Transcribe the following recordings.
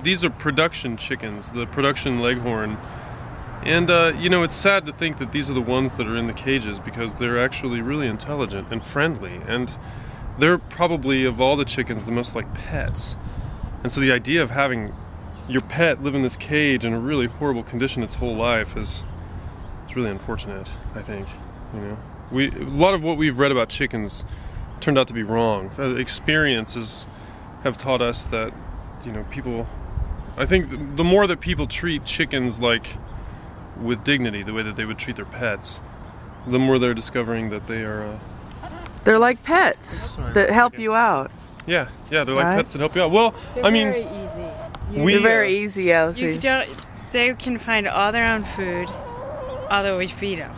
These are production chickens, the production leghorn. And, you know, it's sad to think that these are the ones that are in the cages because they're actually really intelligent and friendly. And they're probably, of all the chickens, the most like pets. And so the idea of having your pet live in this cage in a really horrible condition its whole life is really unfortunate, I think. You know, a lot of what we've read about chickens turned out to be wrong. Experiences have taught us that, you know, I think the more that people treat chickens like with dignity, the way that they would treat their pets, the more they're discovering that they are they're like pets that help you out. Yeah, they're like pets that help you out. Well, they're I mean, very easy. They're very easy, Elsie. They can find all their own food, although we feed them.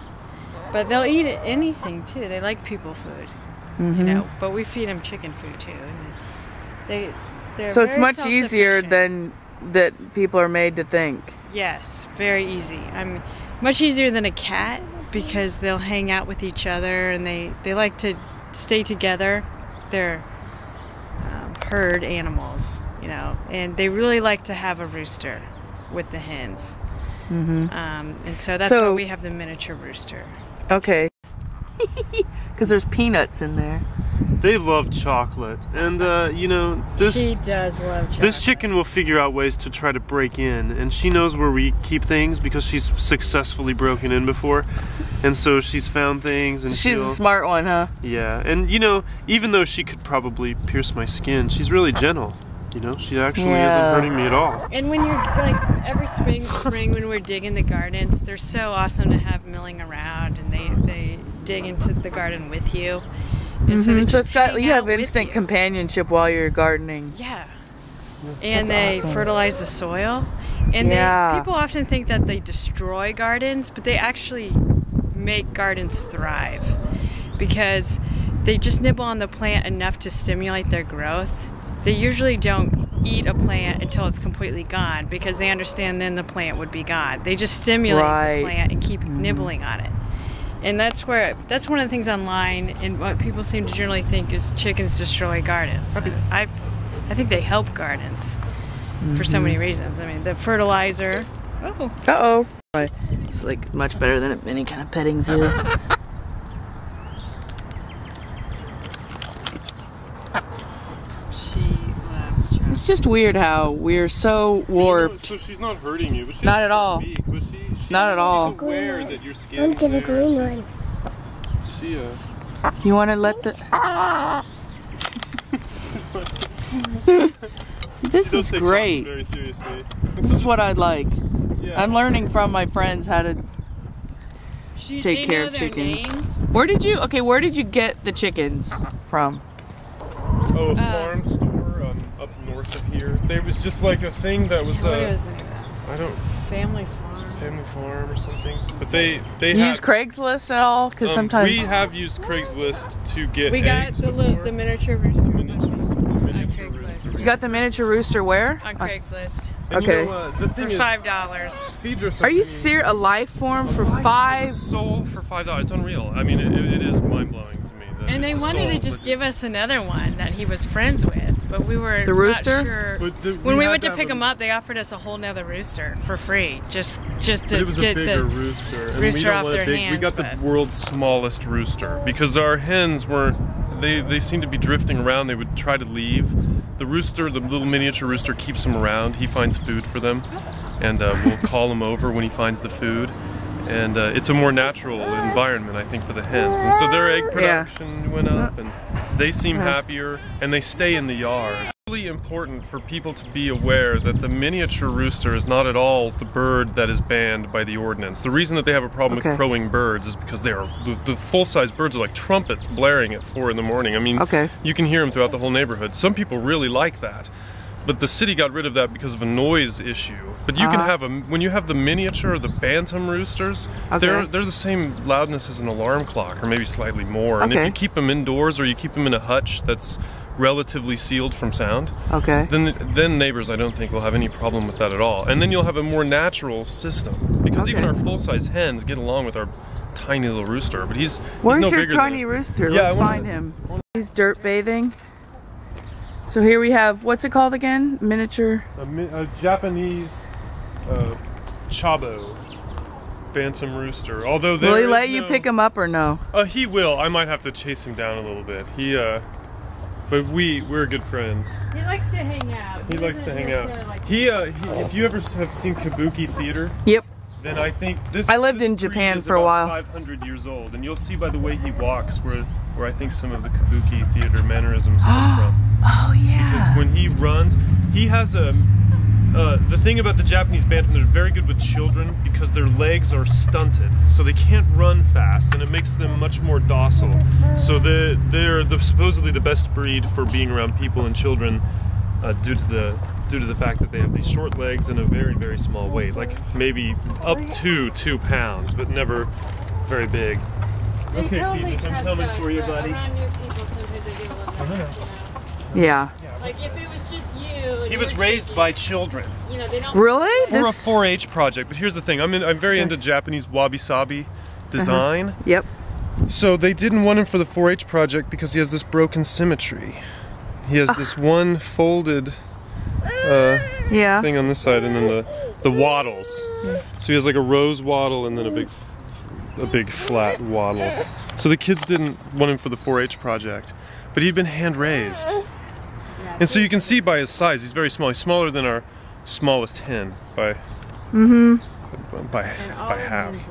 But they'll eat anything too. They like people food, you know. But we feed them chicken food too. And so it's much easier than that people are made to think. Yes, very easy. Much easier than a cat because they'll hang out with each other and they like to stay together. They're herd animals, you know, and they really like to have a rooster with the hens. And so that's why we have the miniature rooster. Okay. Because there's peanuts in there. They love chocolate, and you know, she does love chocolate. This chicken will figure out ways to try to break in, and she knows where we keep things because she's successfully broken in before, and so she's found things. And she's a smart one, huh? Yeah, and you know, even though she could probably pierce my skin, she's really gentle. You know, she actually isn't hurting me at all. And when you're like every spring when we're digging the gardens, they're so awesome to have milling around, and they dig into the garden with you. And so you have instant companionship while you're gardening. Yeah. And they fertilize the soil. And people often think that they destroy gardens, but they actually make gardens thrive because they just nibble on the plant enough to stimulate their growth. They usually don't eat a plant until it's completely gone because they understand then the plant would be gone. They just stimulate the plant and keep nibbling on it. And that's one of the things online, and what people seem to generally think is chickens destroy gardens. I think they help gardens for so many reasons. I mean, the fertilizer. It's like much better than any kind of petting zoo. She loves chocolate. It's just weird how we're so warped. So she's not hurting you, but she's not at all. Not at all. She's aware that your skin I'm getting a green one. You want to let the... See, this is great. Very seriously. This is what I'd like. Yeah. I'm learning from my friends how to take care of chickens. Names. Where did you get the chickens from? Oh, a farm store up north of here. There was just like a thing that was I don't... Family Farm or something. But they use Craigslist at all? Because sometimes we have used Craigslist to get eggs the miniature rooster. Craigslist. You got the miniature rooster where? On Craigslist. And okay. You know, the thing for $5. Are you serious? A life form for $5? Sold for $5. It's unreal. I mean, it is mind blowing to me. And they wanted to just give us another one that he was friends with, but we were not sure. When we went to pick him up, they offered us a whole nother rooster for free, just to get the rooster off their hands. We got the world's smallest rooster because our hens weren't. They seemed to be drifting around. They would try to leave. The rooster, the little miniature rooster, keeps them around. He finds food for them, and we'll call him over when he finds the food. And it's a more natural environment, I think, for the hens. And so their egg production went up, and they seem happier, and they stay in the yard. It's really important for people to be aware that the miniature rooster is not at all the bird that is banned by the ordinance. The reason that they have a problem with crowing birds is because they are the full-size birds are like trumpets blaring at 4 in the morning. I mean, you can hear them throughout the whole neighborhood. Some people really like that. but the city got rid of that because of a noise issue. But you can have when you have the miniature or the bantam roosters, they're the same loudness as an alarm clock, or maybe slightly more. And if you keep them indoors or you keep them in a hutch that's relatively sealed from sound, then neighbors, I don't think, will have any problem with that at all. And then you'll have a more natural system, because even our full-size hens get along with our tiny little rooster. But he's no bigger. Where's your tiny rooster? Let's find him. He's dirt bathing. So here we have, what's it called again? Miniature? A Japanese Chabo bantam rooster. Although will he let you pick him up or no? He will. I might have to chase him down a little bit. But we're good friends. He likes to hang out. He likes to hang out. If you ever have seen Kabuki theater, then I think I lived in Japan for a while. 500 years old, and you'll see by the way he walks where I think some of the Kabuki theater mannerisms come from. Oh yeah. Because when he runs, he has the thing about the Japanese bantam, they're very good with children because their legs are stunted, so they can't run fast, and it makes them much more docile. So they're supposedly the best breed for being around people and children, due to the fact that they have these short legs and a very, very small weight, like maybe up to 2 pounds, but never very big. Okay, Phoebus, I'm coming for you, buddy. Around new people, sometimes they get a little nervous, Yeah. Like if it was just you. He was raised by children. You know, they don't. Really? For a 4-H project. But here's the thing: I'm very into Japanese wabi-sabi design. Yep. So they didn't want him for the 4-H project because he has this broken symmetry. He has this one folded thing on this side, and then the wattles. So he has like a rose wattle and then a big flat wattle. So the kids didn't want him for the 4-H project, but he'd been hand raised. And so you can see by his size, he's very small. He's smaller than our smallest hen by half.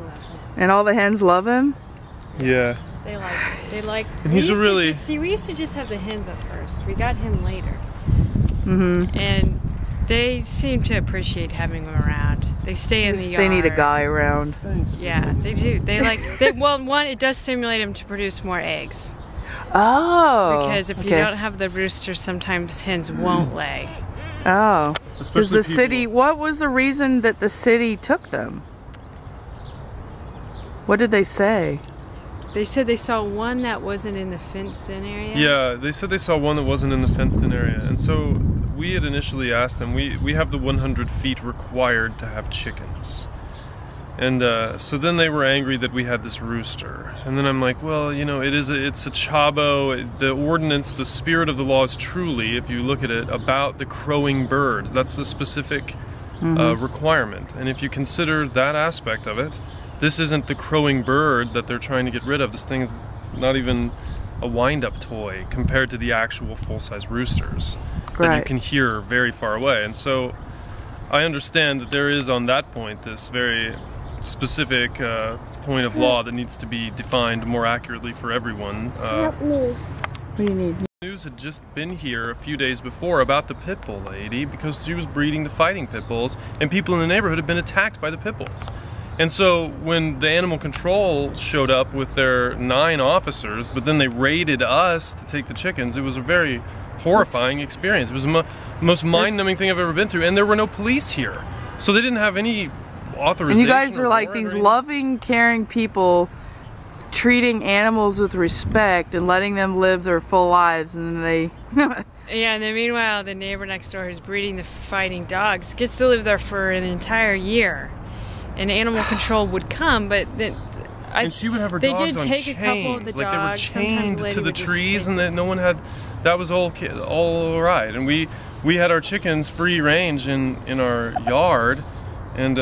And all the hens love him? Yeah. They like. And he's we used to just have the hens at first. We got him later. And they seem to appreciate having him around. They stay in the yard. They need a guy around. Yeah, they do. They like. Well, one, it does stimulate them to produce more eggs. Oh. Because if you don't have the rooster, sometimes hens won't lay. Oh. Because the city. What was the reason that the city took them? What did they say? They said they saw one that wasn't in the fenced-in area. Yeah, they said they saw one that wasn't in the fenced-in area, and so we had initially asked them. We have the 100 feet required to have chickens, and so then they were angry that we had this rooster, and then I'm like, well, you know, it's a Chabo. The ordinance, the spirit of the law is truly, if you look at it, about the crowing birds. That's the specific requirement, and if you consider that aspect of it. This isn't the crowing bird that they're trying to get rid of. This thing is not even a wind-up toy compared to the actual full-size roosters that you can hear very far away. And so I understand that there is on that point this very specific point of law that needs to be defined more accurately for everyone. Help me. What do you need? News had just been here a few days before about the pit bull lady because she was breeding the fighting pit bulls, and people in the neighborhood had been attacked by the pit bulls. And so when the animal control showed up with their 9 officers, but then they raided us to take the chickens, it was a very horrifying experience. It was the most mind-numbing thing I've ever been through, and there were no police here. So they didn't have any authorization. And you guys are like these loving, caring people treating animals with respect and letting them live their full lives, and then they... Yeah, and then meanwhile, the neighbor next door who's breeding the fighting dogs gets to live there for an entire year. And animal control would come, but then and she would have her dogs on chains, a couple of the like dogs. they were chained to the trees, and that no one had. That was all right. And we had our chickens free range in our yard, and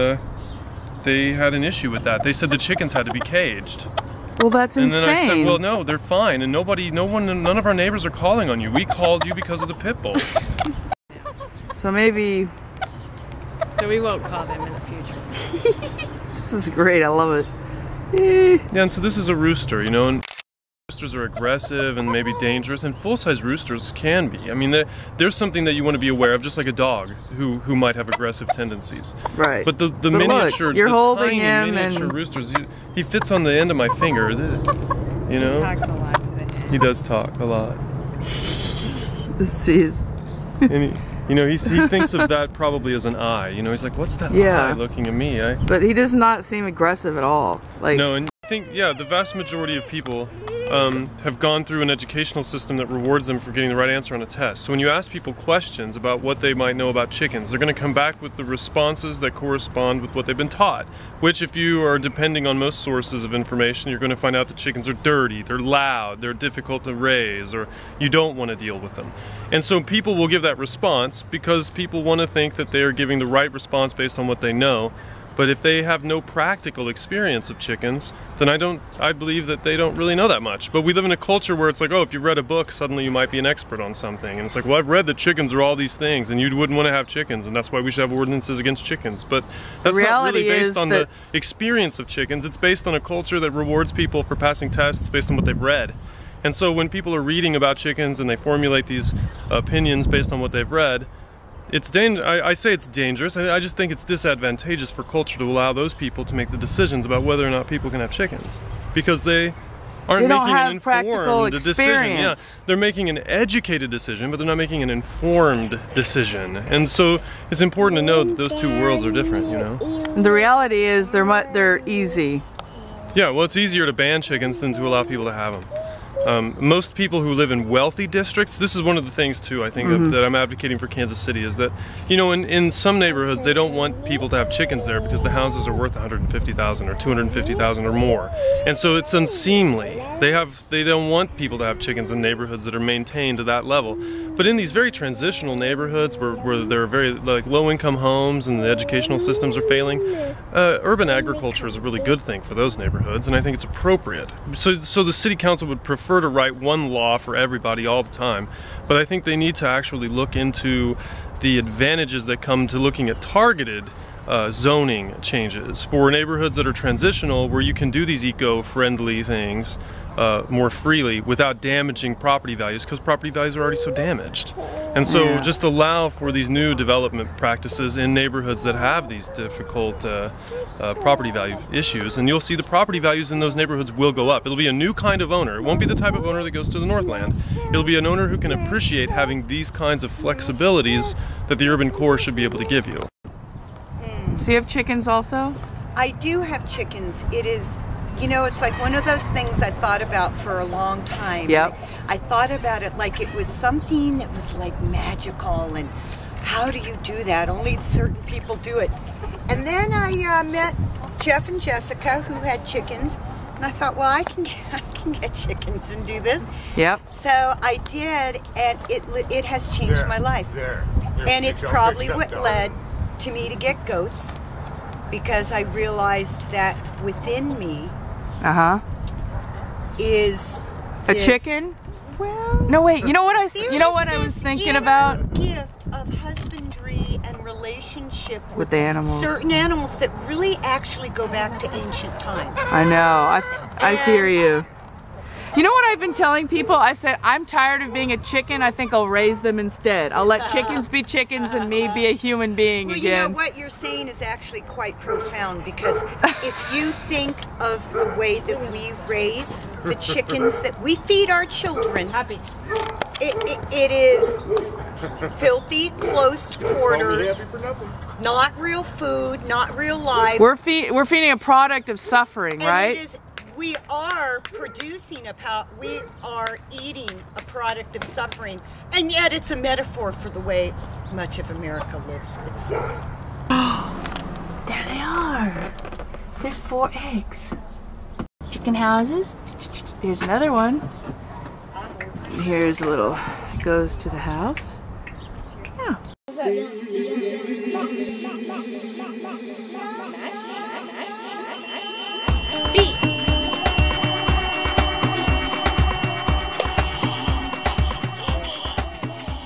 they had an issue with that. They said the chickens had to be caged. Well, that's insane. And then I said, well, no, they're fine, and none of our neighbors are calling on you. We called you because of the pit bulls. So maybe. So we won't call them in the future. This is great. I love it. Yeah, and so this is a rooster, you know, and roosters are aggressive and maybe dangerous, and full-size roosters can be. I mean, there's something that you want to be aware of, just like a dog who might have aggressive tendencies. Right. But the miniature, look, the tiny miniature roosters, he fits on the end of my finger. You know. He talks a lot to the head. He does talk a lot. Jeez. You know, he thinks of that probably as an eye. You know, he's like, what's that eye looking at me? But he does not seem aggressive at all. Like, no, and I think, yeah, the vast majority of people have gone through an educational system that rewards them for getting the right answer on a test. So when you ask people questions about what they might know about chickens, they're going to come back with the responses that correspond with what they've been taught. Which, if you are depending on most sources of information, you're going to find out that chickens are dirty, they're loud, they're difficult to raise, or you don't want to deal with them. And so people will give that response because people want to think that they are giving the right response based on what they know. But if they have no practical experience of chickens, then I believe that they don't really know that much. But we live in a culture where it's like, oh, if you read a book, suddenly you might be an expert on something. And it's like, well, I've read that chickens are all these things, and you wouldn't want to have chickens, and that's why we should have ordinances against chickens. But that's not really based on the experience of chickens. It's based on a culture that rewards people for passing tests based on what they've read. And so when people are reading about chickens and they formulate these opinions based on what they've read, I say it's dangerous. I just think it's disadvantageous for culture to allow those people to make the decisions about whether or not people can have chickens, because they aren't making an informed decision. Yeah, they're making an educated decision, but they're not making an informed decision. And so it's important to know that those two worlds are different. You know. The reality is they're easy. Yeah, well, it's easier to ban chickens than to allow people to have them. Most people who live in wealthy districts, this is one of the things too, I think, that I'm advocating for Kansas City, is that, you know, in some neighborhoods they don't want people to have chickens there because the houses are worth $150,000 or $250,000 or more. And so it's unseemly. They don't want people to have chickens in neighborhoods that are maintained to that level. But in these very transitional neighborhoods where there are very low-income homes and the educational systems are failing, urban agriculture is a really good thing for those neighborhoods, and I think it's appropriate. So the city council would prefer to write one law for everybody all the time, but I think they need to actually look into the advantages that come to looking at targeted zoning changes for neighborhoods that are transitional, where you can do these eco-friendly things more freely without damaging property values, because property values are already so damaged. And so just allow for these new development practices in neighborhoods that have these difficult property value issues, and you'll see the property values in those neighborhoods will go up. It'll be a new kind of owner. It won't be the type of owner that goes to the Northland. It'll be an owner who can appreciate having these kinds of flexibilities that the urban core should be able to give you. So you have chickens also? I do have chickens. It is, you know, it's like one of those things I thought about for a long time. Yep. I thought about it like it was something that was like magical, and how do you do that? Only certain people do it. And then I met Jeff and Jessica, who had chickens, and I thought, well, I can get chickens and do this. Yep. So I did, and it has changed my life. And it's probably what led to me to get goats, because I realized that within me is a chicken. Well, no, wait. You know what I was thinking about? Gift of husbandry and relationship with the animals. Certain animals that really actually go back to ancient times. I know. I hear you. You know what I've been telling people? I said, I'm tired of being a chicken. I think I'll raise them instead. I'll let chickens be chickens and me be a human being again. You know, what you're saying is actually quite profound, because if you think of the way that we raise the chickens that we feed our children, it is filthy, closed quarters, not real food, not real lives. We're feeding a product of suffering, right? We are producing we are eating a product of suffering, and yet it's a metaphor for the way much of America lives itself. There they are. There's 4 eggs. Chicken houses. Here's another one. And here's a little, goes to the house.